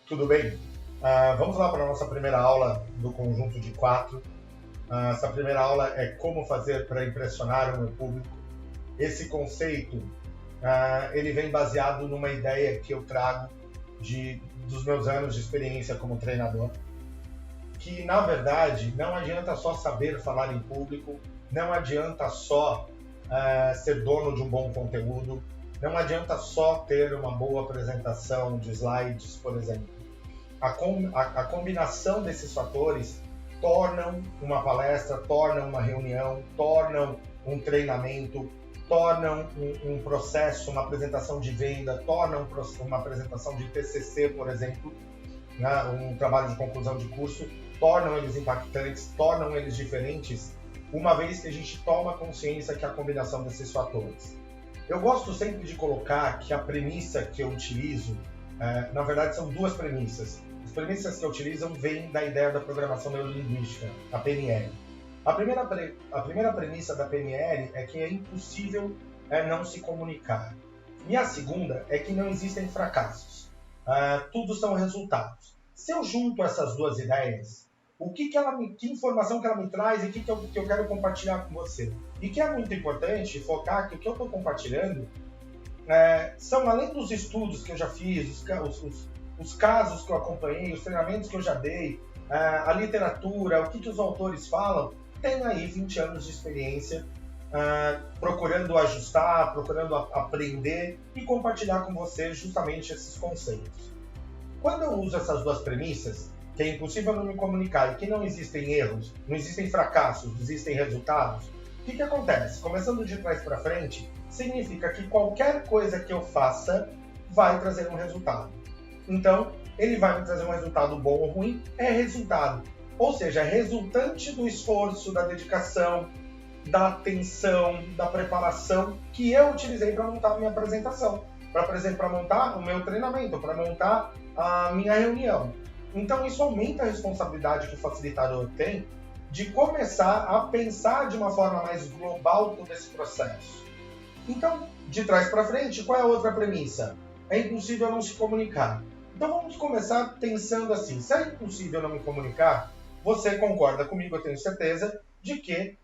tudo bem? Vamos lá para a nossa primeira aula do conjunto de 4. Essa primeira aula é como fazer para impressionar o meu público. Esse conceito, ele vem baseado numa ideia que eu trago dos meus anos de experiência como treinador, que na verdade não adianta só saber falar em público, não adianta só ser dono de um bom conteúdo, não adianta só ter uma boa apresentação de slides, por exemplo. A combinação desses fatores tornam uma palestra, tornam uma reunião, tornam um treinamento, tornam um processo, uma apresentação de venda, tornam uma apresentação de TCC, por exemplo, né, um trabalho de conclusão de curso, tornam eles impactantes, tornam eles diferentes, uma vez que a gente toma consciência que é a combinação desses fatores. Eu gosto sempre de colocar que a premissa que eu utilizo, na verdade são duas premissas. As premissas que eu utilizo vêm da ideia da programação neurolinguística, a PNL. A primeira premissa da PNL é que é impossível não se comunicar. E a segunda é que não existem fracassos. Tudo são resultados. Se eu junto essas duas ideias, que informação que ela me traz e o que eu quero compartilhar com você? E que é muito importante focar que o que eu estou compartilhando são, além dos estudos que eu já fiz, os casos que eu acompanhei, os treinamentos que eu já dei, a literatura, o que os autores falam, tem aí 20 anos de experiência procurando ajustar, procurando aprender e compartilhar com você justamente esses conceitos. Quando eu uso essas duas premissas, que é impossível não me comunicar e que não existem erros, não existem fracassos, existem resultados, o que acontece? Começando de trás para frente, significa que qualquer coisa que eu faça vai trazer um resultado. Então, ele vai me trazer um resultado bom ou ruim, é resultado. Ou seja, é resultante do esforço, da dedicação, da atenção, da preparação que eu utilizei para montar a minha apresentação, para montar o meu treinamento, para montar a minha reunião. Então, isso aumenta a responsabilidade que o facilitador tem de começar a pensar de uma forma mais global todo esse processo. Então, de trás para frente, qual é a outra premissa? É impossível não se comunicar. Então, vamos começar pensando assim, se é impossível não me comunicar, você concorda comigo, eu tenho certeza, de que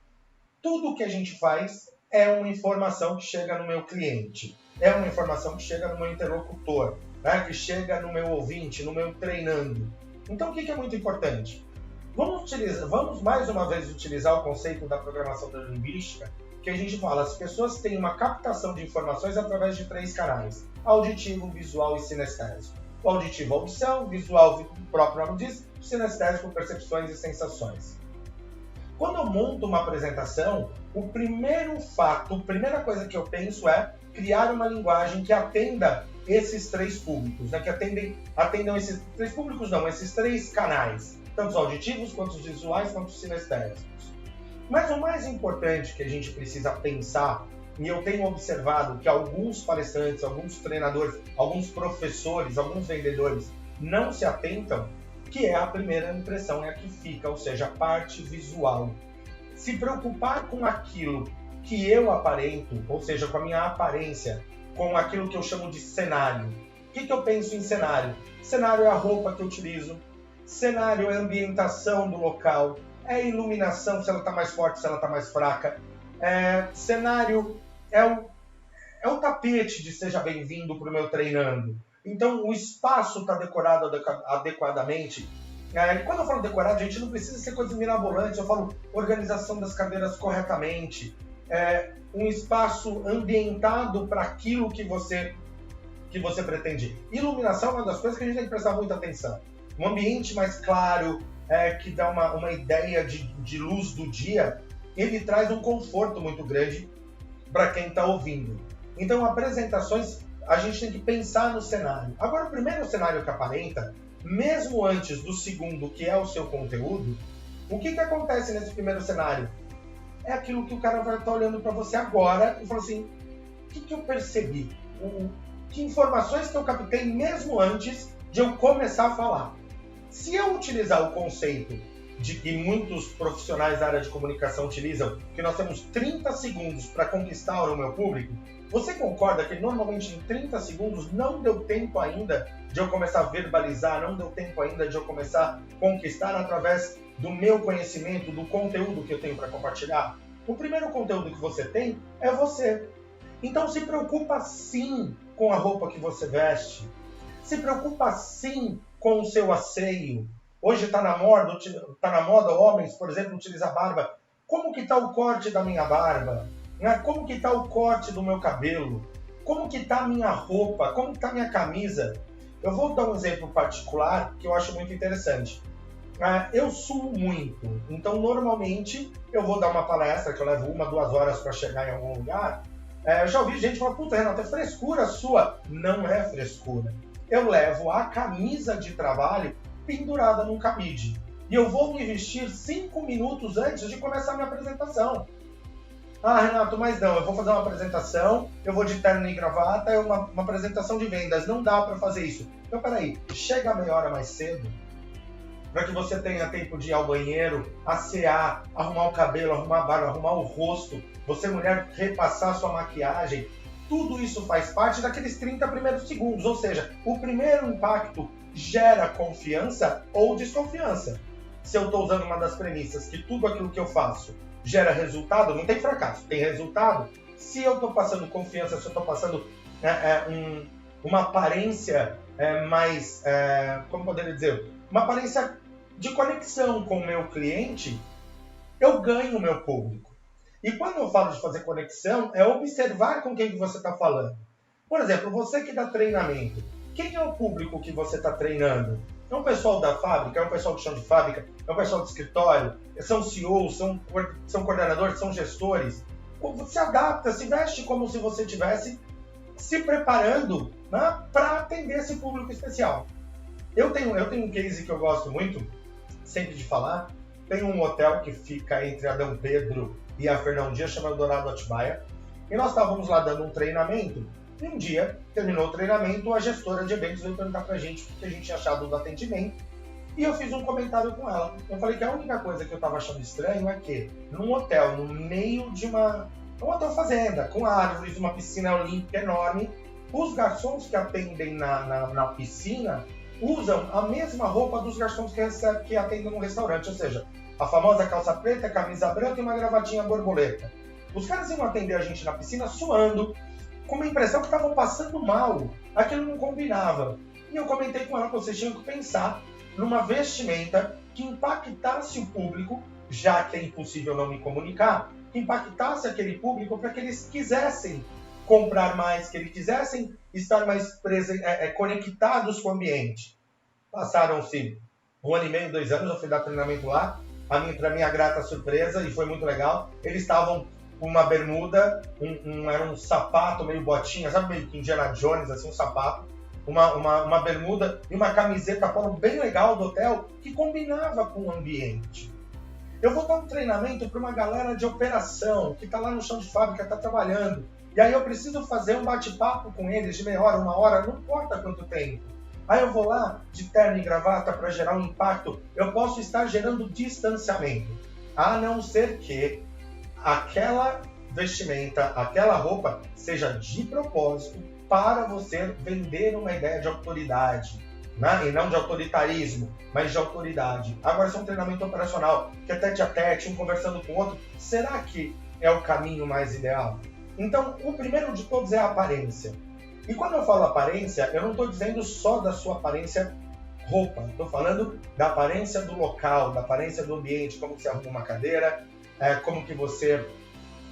tudo o que a gente faz é uma informação que chega no meu cliente, é uma informação que chega no meu interlocutor, que chega no meu ouvinte, no meu treinando. Então, o que é muito importante? Vamos mais uma vez utilizar o conceito da programação neurolinguística, que a gente fala, as pessoas têm uma captação de informações através de 3 canais, auditivo, visual e sinestésico. O auditivo, audição, visual, o próprio nome diz, sinestésico, percepções e sensações. Quando eu monto uma apresentação, a primeira coisa que eu penso é criar uma linguagem que atenda esses 3 públicos, que atendam esses 3 públicos, não, esses 3 canais, tanto os auditivos, quanto os visuais, quanto os sinestésicos. Mas o mais importante que a gente precisa pensar, e eu tenho observado que alguns palestrantes, alguns treinadores, alguns professores, alguns vendedores não se atentam, que é a primeira impressão, é a que fica, ou seja, a parte visual. Se preocupar com aquilo que eu aparento, ou seja, com a minha aparência, com aquilo que eu chamo de cenário. O que eu penso em cenário? Cenário é a roupa que eu utilizo, cenário é a ambientação do local, é a iluminação, se ela está mais forte, se ela está mais fraca. Cenário é o tapete de seja bem-vindo para o meu treinando. Então, o espaço está decorado adequadamente. Quando eu falo decorado, a gente não precisa ser coisas mirabolantes, eu falo organização das cadeiras corretamente, um espaço ambientado para aquilo que você pretende. Iluminação é uma das coisas que a gente tem que prestar muita atenção. Um ambiente mais claro, que dá uma ideia de luz do dia, ele traz um conforto muito grande para quem está ouvindo. Então, apresentações, a gente tem que pensar no cenário. Agora, o primeiro cenário que aparenta, mesmo antes do segundo, que é o seu conteúdo, o que acontece nesse primeiro cenário? É aquilo que o cara vai estar olhando para você agora e fala assim, o que eu percebi? Que informações que eu captei mesmo antes de eu começar a falar? Se eu utilizar o conceito de que muitos profissionais da área de comunicação utilizam, que nós temos 30 segundos para conquistar o meu público, você concorda que normalmente em 30 segundos não deu tempo ainda de eu começar a verbalizar, não deu tempo ainda de eu começar a conquistar através do meu conhecimento, do conteúdo que eu tenho para compartilhar? O primeiro conteúdo que você tem é você. Então se preocupa sim com a roupa que você veste. Se preocupa sim com o seu asseio. Hoje está na moda homens, por exemplo, utilizar barba. Como que está o corte da minha barba? Como que está o corte do meu cabelo? Como que está a minha roupa? Como que está a minha camisa? Eu vou dar um exemplo particular que eu acho muito interessante. Eu suo muito, então normalmente eu vou dar uma palestra que eu levo 1-2 horas para chegar em algum lugar. Eu já ouvi gente falar, puta, Renato, é frescura sua. Não é frescura. Eu levo a camisa de trabalho pendurada num cabide. E eu vou me vestir 5 minutos antes de começar a minha apresentação. Ah, Renato, mas não, eu vou fazer uma apresentação, eu vou de terno e gravata, é uma apresentação de vendas, não dá para fazer isso. Então, peraí, chega meia hora mais cedo, para que você tenha tempo de ir ao banheiro, assear, arrumar o cabelo, arrumar a barba, arrumar o rosto, você, mulher, repassar sua maquiagem. Tudo isso faz parte daqueles 30 primeiros segundos, ou seja, o primeiro impacto gera confiança ou desconfiança. Se eu estou usando uma das premissas que tudo aquilo que eu faço gera resultado, não tem fracasso, tem resultado. Se eu estou passando confiança, se eu estou passando uma aparência mais, como poderia dizer, uma aparência de conexão com o meu cliente, eu ganho o meu público. E quando eu falo de fazer conexão, é observar com quem que você está falando. Por exemplo, você que dá treinamento, quem é o público que você está treinando? É um pessoal da fábrica, é um pessoal do chão de fábrica, é um pessoal do escritório, são CEOs, são coordenadores, são gestores. Você adapta, se veste como se você estivesse se preparando, né, para atender esse público especial. Eu tenho um case que eu gosto muito, sempre de falar. Tem um hotel que fica entre Adão Pedro e a Fernão Dias, chamado Dourado Atibaia, e nós estávamos lá dando um treinamento. E um dia, terminou o treinamento, a gestora de eventos veio perguntar pra gente o que a gente tinha achado do atendimento. E eu fiz um comentário com ela. Eu falei que a única coisa que eu estava achando estranho é que, num hotel, no meio de um hotel fazenda, com árvores, uma piscina olímpica enorme, os garçons que atendem na piscina usam a mesma roupa dos garçons que atendem no restaurante, ou seja, a famosa calça preta, camisa branca e uma gravatinha borboleta. Os caras iam atender a gente na piscina suando, com uma impressão que estavam passando mal. Aquilo não combinava. E eu comentei com ela que vocês tinham que pensar numa vestimenta que impactasse o público, já que é impossível não me comunicar, que impactasse aquele público para que eles quisessem comprar mais, que eles quisessem estar mais conectados com o ambiente. Passaram-se 1 ano e meio, 2 anos, eu fui dar treinamento lá, para minha grata surpresa, e foi muito legal. Eles estavam com uma bermuda, era um sapato meio botinha, sabe, meio que Indiana Jones, assim, um sapato, uma bermuda e uma camiseta polo bem legal do hotel, que combinava com o ambiente. Eu vou dar um treinamento para uma galera de operação, que está lá no chão de fábrica, está trabalhando, e aí eu preciso fazer um bate-papo com eles de meia hora, 1 hora, não importa quanto tempo. Aí eu vou lá de terno e gravata para gerar um impacto, eu posso estar gerando distanciamento, a não ser que aquela vestimenta, aquela roupa seja de propósito para você vender uma ideia de autoridade, né? E não de autoritarismo, mas de autoridade. Agora, se é um treinamento operacional, que é tete a tete, um conversando com o outro, será que é o caminho mais ideal? Então, o primeiro de todos é a aparência. E quando eu falo aparência, eu não estou dizendo só da sua aparência roupa, estou falando da aparência do local, da aparência do ambiente, como que você arruma uma cadeira, como que você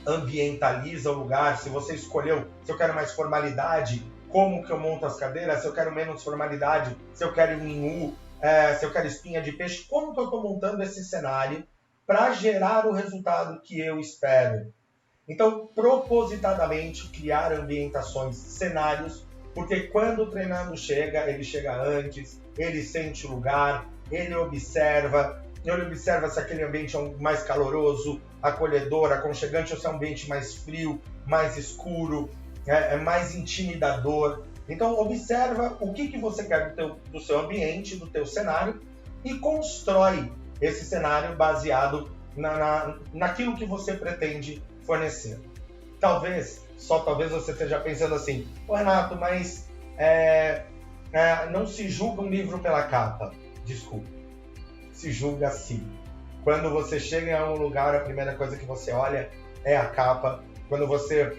ambientaliza o lugar, se você escolheu, se eu quero mais formalidade, como que eu monto as cadeiras, se eu quero menos formalidade, se eu quero menu, se eu quero espinha de peixe, como que eu estou montando esse cenário para gerar o resultado que eu espero. Então, propositadamente, criar ambientações, cenários, porque quando o treinando chega, ele chega antes, ele sente o lugar, ele observa se aquele ambiente é mais caloroso, acolhedor, aconchegante, ou se é um ambiente mais frio, mais escuro, mais intimidador. Então, observa o que você quer do seu ambiente, do teu cenário, e constrói esse cenário baseado naquilo que você pretende fornecer. Talvez, só talvez você esteja pensando assim, Renato, mas não se julga um livro pela capa. Desculpe, se julga sim. Quando você chega em algum lugar, a primeira coisa que você olha é a capa. Quando você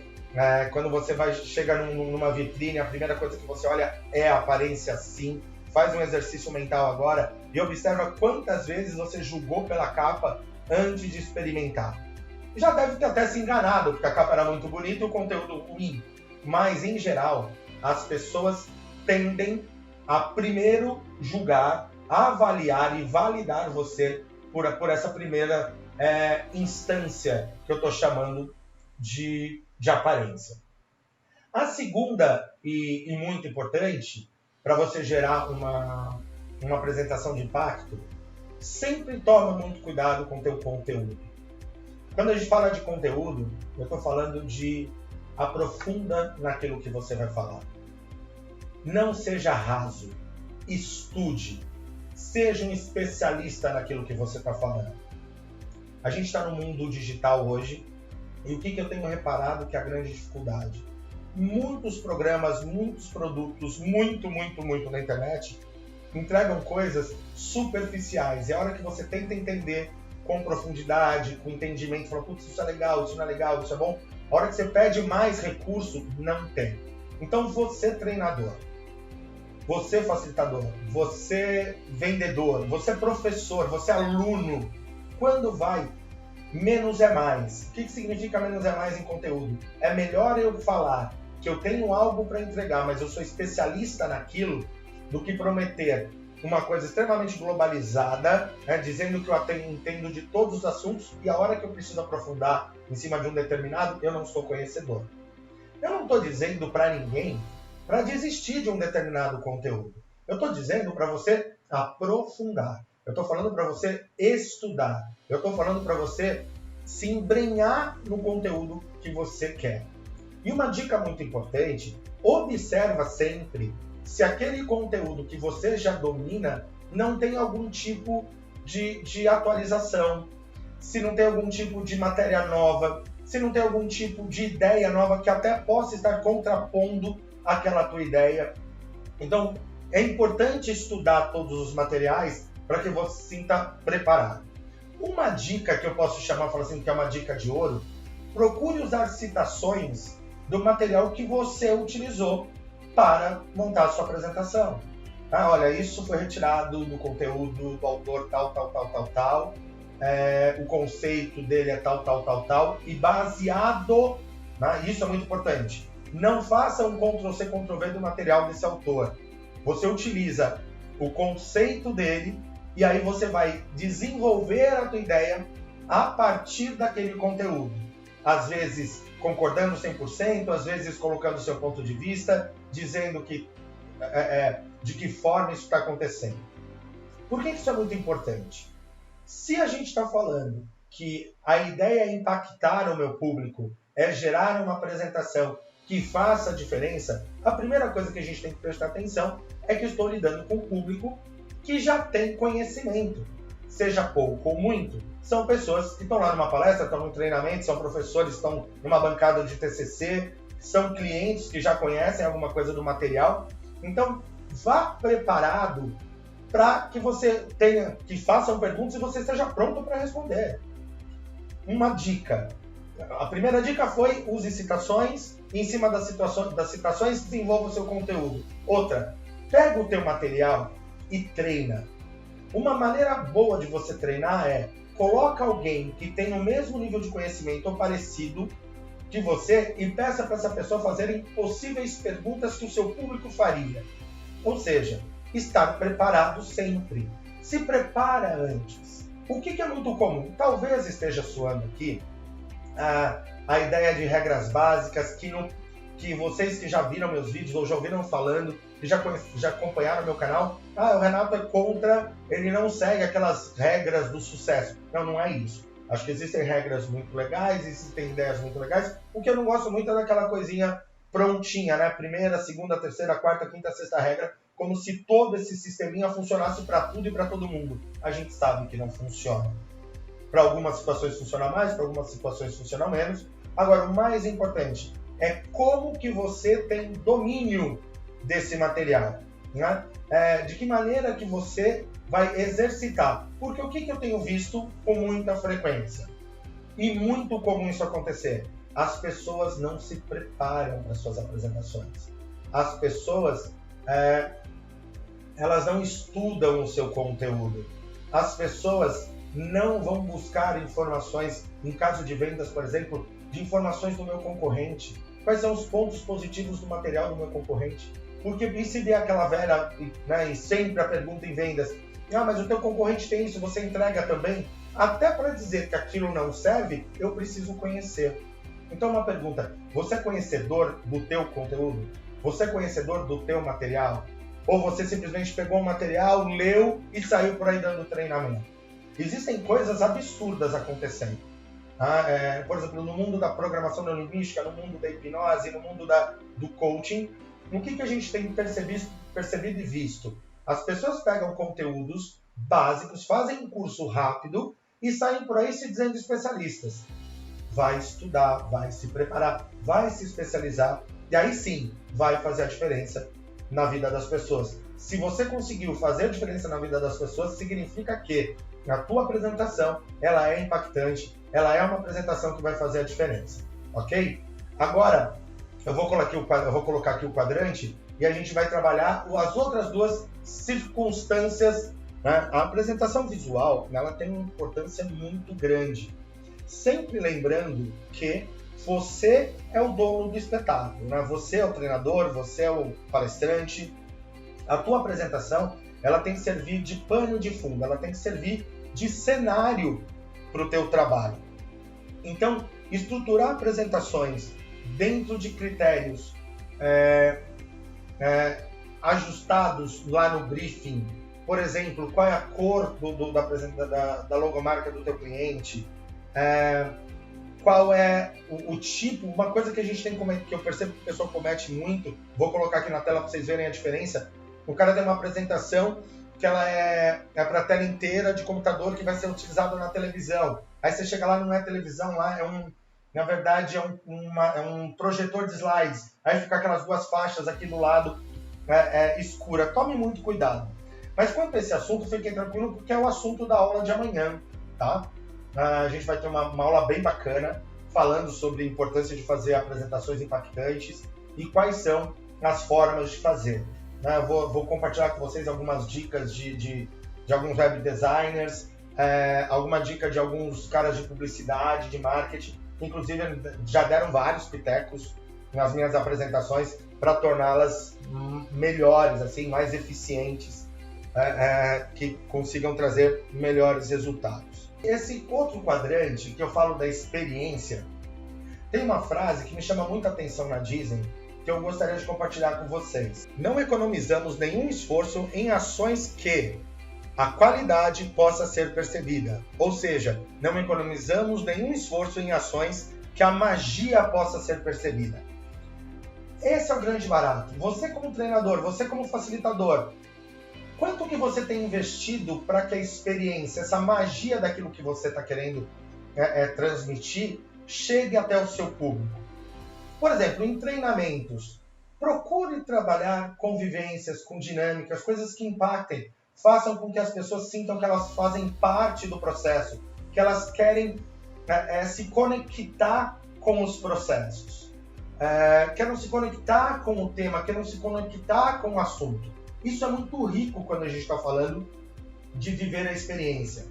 chega numa vitrine, a primeira coisa que você olha é a aparência sim. Faz um exercício mental agora e observa quantas vezes você julgou pela capa antes de experimentar. Já deve ter até se enganado, porque a capa era muito bonita e o conteúdo ruim. Mas, em geral, as pessoas tendem a primeiro julgar, avaliar e validar você por essa primeira instância que eu estou chamando de aparência. A segunda, e muito importante, para você gerar uma apresentação de impacto, sempre toma muito cuidado com o teu conteúdo. Quando a gente fala de conteúdo, eu estou falando de aprofunda naquilo que você vai falar. Não seja raso, estude, seja um especialista naquilo que você está falando. A gente está no mundo digital hoje, e o que eu tenho reparado que é a grande dificuldade? Muitos programas, muitos produtos, muito na internet, entregam coisas superficiais. E a hora que você tenta entender com profundidade, com entendimento, fala, putz, isso é legal, isso não é legal, isso é bom. A hora que você pede mais recurso, não tem. Então você treinador, você facilitador, você vendedor, você professor, você aluno, quando vai, menos é mais. O que significa menos é mais em conteúdo? É melhor eu falar que eu tenho algo para entregar, mas eu sou especialista naquilo, do que prometer uma coisa extremamente globalizada, dizendo que eu entendo de todos os assuntos e a hora que eu preciso aprofundar em cima de um determinado, eu não sou conhecedor. Eu não estou dizendo para ninguém para desistir de um determinado conteúdo. Eu estou dizendo para você aprofundar. Eu estou falando para você estudar. Eu estou falando para você se embrenhar no conteúdo que você quer. E uma dica muito importante, observa sempre se aquele conteúdo que você já domina não tem algum tipo de atualização, se não tem algum tipo de matéria nova, se não tem algum tipo de ideia nova que até possa estar contrapondo aquela tua ideia. Então, é importante estudar todos os materiais para que você se sinta preparado. Uma dica que eu posso chamar, falar assim, que é uma dica de ouro, procure usar citações do material que você utilizou para montar a sua apresentação. Olha, isso foi retirado do conteúdo do autor tal. O conceito dele é tal, e baseado, isso é muito importante. Não faça um Ctrl+C, Ctrl+V do material desse autor. Você utiliza o conceito dele e aí você vai desenvolver a tua ideia a partir daquele conteúdo. Às vezes concordando 100%, às vezes colocando o seu ponto de vista, dizendo que, de que forma isso está acontecendo. Por que isso é muito importante? Se a gente está falando que a ideia é impactar o meu público, é gerar uma apresentação que faça a diferença, a primeira coisa que a gente tem que prestar atenção é que eu estou lidando com um público que já tem conhecimento, seja pouco ou muito. São pessoas que estão lá numa palestra, estão num treinamento, são professores, estão numa bancada de TCC, são clientes que já conhecem alguma coisa do material. Então, vá preparado para que você tenha, que façam perguntas e você esteja pronto para responder. Uma dica. A primeira dica foi use citações, e em cima das citações desenvolva o seu conteúdo. Outra, pega o teu material e treina. Uma maneira boa de você treinar é coloca alguém que tem o mesmo nível de conhecimento ou parecido que você e peça para essa pessoa fazerem possíveis perguntas que o seu público faria. Ou seja, estar preparado sempre. Se prepara antes. O que é muito comum? Talvez esteja soando aqui a ideia de regras básicas que vocês que já viram meus vídeos ou já ouviram falando, que já acompanharam meu canal, o Renato é contra, ele não segue aquelas regras do sucesso. Não é isso. Acho que existem regras muito legais, existem ideias muito legais. O que eu não gosto muito é daquela coisinha prontinha, né? Primeira, segunda, terceira, quarta, quinta, sexta regra. como se todo esse sisteminha funcionasse para tudo e para todo mundo. A gente sabe que não funciona. Para algumas situações funciona mais, para algumas situações funciona menos. Agora, o mais importante é como que você tem domínio desse material, né? De que maneira que você vai exercitar. Porque o que eu tenho visto com muita frequência? E muito comum isso acontecer. As pessoas não se preparam para suas apresentações. As pessoas, elas não estudam o seu conteúdo. As pessoas não vão buscar informações, em caso de vendas, por exemplo, de informações do meu concorrente. Quais são os pontos positivos do material do meu concorrente? Porque e se vier aquela velha, né, e sempre a pergunta em vendas, mas o teu concorrente tem isso, você entrega também? Até para dizer que aquilo não serve, eu preciso conhecer. Então uma pergunta, você é conhecedor do teu conteúdo? Você é conhecedor do teu material? Ou você simplesmente pegou um material, leu e saiu por aí dando treinamento? Existem coisas absurdas acontecendo. Por exemplo, no mundo da programação neurolinguística, no mundo da hipnose, no mundo do coaching, o que a gente tem percebido e visto? As pessoas pegam conteúdos básicos, fazem um curso rápido e saem por aí se dizendo especialistas. Vai estudar, vai se preparar, vai se especializar e aí sim vai fazer a diferença na vida das pessoas. Se você conseguiu fazer a diferença na vida das pessoas, significa que a tua apresentação ela é impactante, ela é uma apresentação que vai fazer a diferença, ok? Agora, eu vou colocar aqui o quadrante e a gente vai trabalhar as outras duas circunstâncias, né? A apresentação visual ela tem uma importância muito grande. Sempre lembrando que você é o dono do espetáculo, né? Você é o treinador, você é o palestrante. A tua apresentação ela tem que servir de pano de fundo, ela tem que servir de cenário para o teu trabalho. Então, estruturar apresentações dentro de critérios ajustados lá no briefing, por exemplo, qual é a cor da logomarca do teu cliente, qual é o tipo, uma coisa que a gente tem que eu percebo que o pessoal comete muito, vou colocar aqui na tela para vocês verem a diferença. O cara tem uma apresentação que ela é para a tela inteira de computador que vai ser utilizado na televisão. Aí você chega lá, não é televisão, lá na verdade é um projetor de slides. Aí fica aquelas duas faixas aqui do lado escura. Tome muito cuidado. Mas quanto a esse assunto, fiquem tranquilos, porque é o assunto da aula de amanhã, tá? A gente vai ter uma aula bem bacana falando sobre a importância de fazer apresentações impactantes e quais são as formas de fazer. Eu vou compartilhar com vocês algumas dicas de alguns web designers, alguma dica de alguns caras de publicidade, de marketing, inclusive já deram vários pitecos nas minhas apresentações para torná-las melhores, assim, mais eficientes, que consigam trazer melhores resultados. Esse outro quadrante, que eu falo da experiência, tem uma frase que me chama muita atenção na Disney, que eu gostaria de compartilhar com vocês. Não economizamos nenhum esforço em ações que a qualidade possa ser percebida. Ou seja, não economizamos nenhum esforço em ações que a magia possa ser percebida. Esse é o grande barato. Você como treinador, você como facilitador, quanto que você tem investido para que a experiência, essa magia daquilo que você está querendo transmitir, chegue até o seu público? Por exemplo, em treinamentos, procure trabalhar com vivências, com dinâmicas, coisas que impactem, façam com que as pessoas sintam que elas fazem parte do processo, que elas querem se conectar com os processos, querem se conectar com o tema, querem se conectar com o assunto. Isso é muito rico quando a gente está falando de viver a experiência.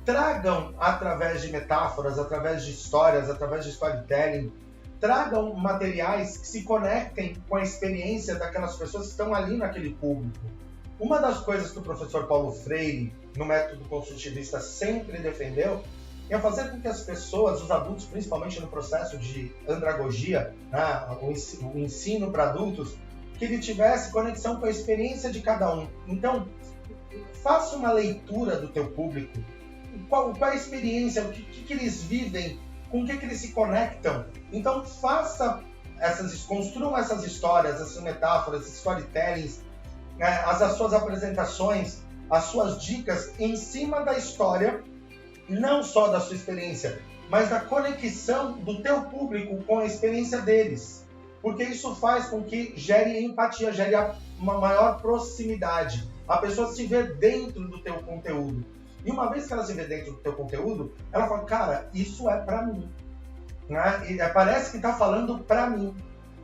Tragam, através de metáforas, através de histórias, através de storytelling, tragam materiais que se conectem com a experiência daquelas pessoas que estão ali naquele público. Uma das coisas que o professor Paulo Freire, no método construtivista, sempre defendeu é fazer com que as pessoas, os adultos, principalmente no processo de andragogia, o ensino para adultos, que ele tivesse conexão com a experiência de cada um. Então, faça uma leitura do teu público. Qual é a experiência, o que eles vivem, com o que eles se conectam. Então, construam essas histórias, essas metáforas, esses storytellings, as suas apresentações, as suas dicas em cima da história, não só da sua experiência, mas da conexão do teu público com a experiência deles. Porque isso faz com que gere empatia, gere uma maior proximidade. A pessoa se vê dentro do teu conteúdo. E uma vez que ela se vê dentro do teu conteúdo, ela fala, cara, isso é pra mim. Né? E parece que está falando pra mim.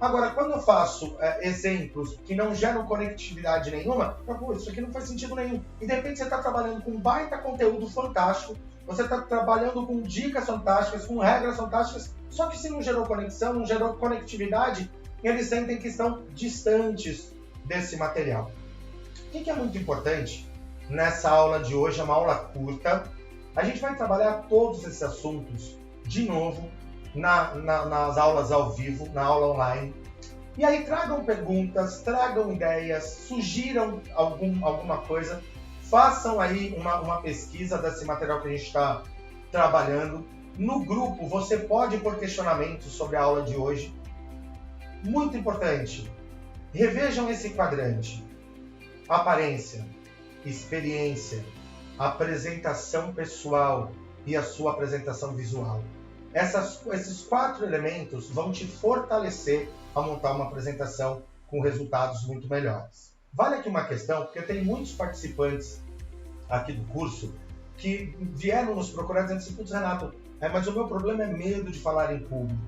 Agora, quando eu faço exemplos que não geram conectividade nenhuma, eu falo, isso aqui não faz sentido nenhum. E de repente você está trabalhando com um baita conteúdo fantástico, você está trabalhando com dicas fantásticas, com regras fantásticas, só que se não gerou conexão, não gerou conectividade, eles sentem que estão distantes desse material. O que é muito importante nessa aula de hoje? É uma aula curta. A gente vai trabalhar todos esses assuntos de novo nas aulas ao vivo, na aula online. E aí tragam perguntas, tragam ideias, sugiram alguma coisa, façam aí uma pesquisa desse material que a gente está trabalhando. No grupo você pode pôr questionamentos sobre a aula de hoje. Muito importante, revejam esse quadrante. Aparência, experiência, apresentação pessoal e a sua apresentação visual. Esses 4 elementos vão te fortalecer a montar uma apresentação com resultados muito melhores. Vale aqui uma questão, porque tem muitos participantes aqui do curso que vieram nos procurar dizendo assim, putz, Renato, mas o meu problema é medo de falar em público.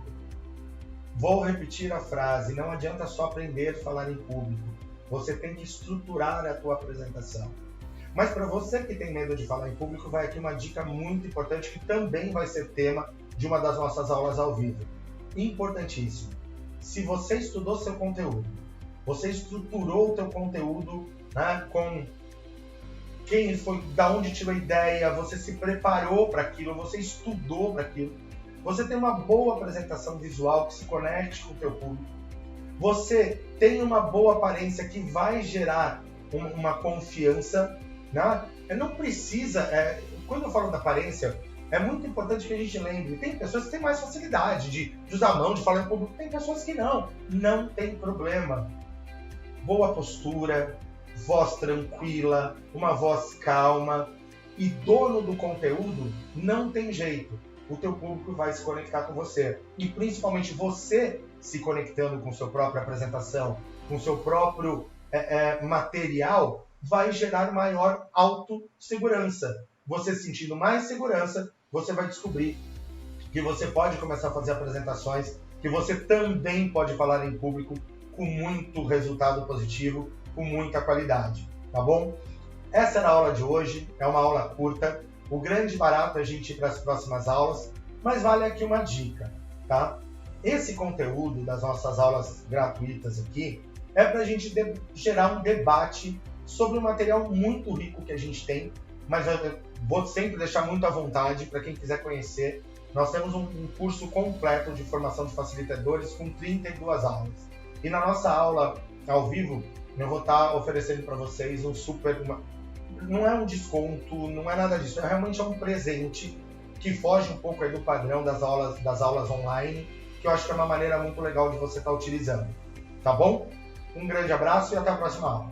Vou repetir a frase, não adianta só aprender a falar em público. Você tem que estruturar a tua apresentação. Mas para você que tem medo de falar em público, vai aqui uma dica muito importante que também vai ser tema de uma das nossas aulas ao vivo. Importantíssimo. Se você estudou seu conteúdo, você estruturou o teu conteúdo, né, com quem foi, da onde tirou a ideia, você se preparou para aquilo, você estudou para aquilo, você tem uma boa apresentação visual que se conecte com o teu público, você tem uma boa aparência que vai gerar uma confiança, né? Não precisa, quando eu falo da aparência, é muito importante que a gente lembre, tem pessoas que têm mais facilidade de usar a mão, de falar em público, tem pessoas que não tem problema. Boa postura, voz tranquila, uma voz calma e dono do conteúdo, não tem jeito. O teu público vai se conectar com você. E principalmente você se conectando com sua própria apresentação, com seu próprio material, vai gerar maior autossegurança. Você sentindo mais segurança, você vai descobrir que você pode começar a fazer apresentações, que você também pode falar em público com muito resultado positivo, com muita qualidade, tá bom? Essa era a aula de hoje, é uma aula curta. O grande barato é a gente ir para as próximas aulas, mas vale aqui uma dica, tá? Esse conteúdo das nossas aulas gratuitas aqui é para a gente gerar um debate sobre um material muito rico que a gente tem, mas eu vou sempre deixar muito à vontade para quem quiser conhecer. Nós temos um curso completo de formação de facilitadores com 32 aulas. E na nossa aula ao vivo, eu vou estar oferecendo para vocês não é um desconto, não é nada disso, realmente é um presente que foge um pouco aí do padrão das aulas online, que eu acho que é uma maneira muito legal de você estar utilizando. Tá bom? Um grande abraço e até a próxima aula.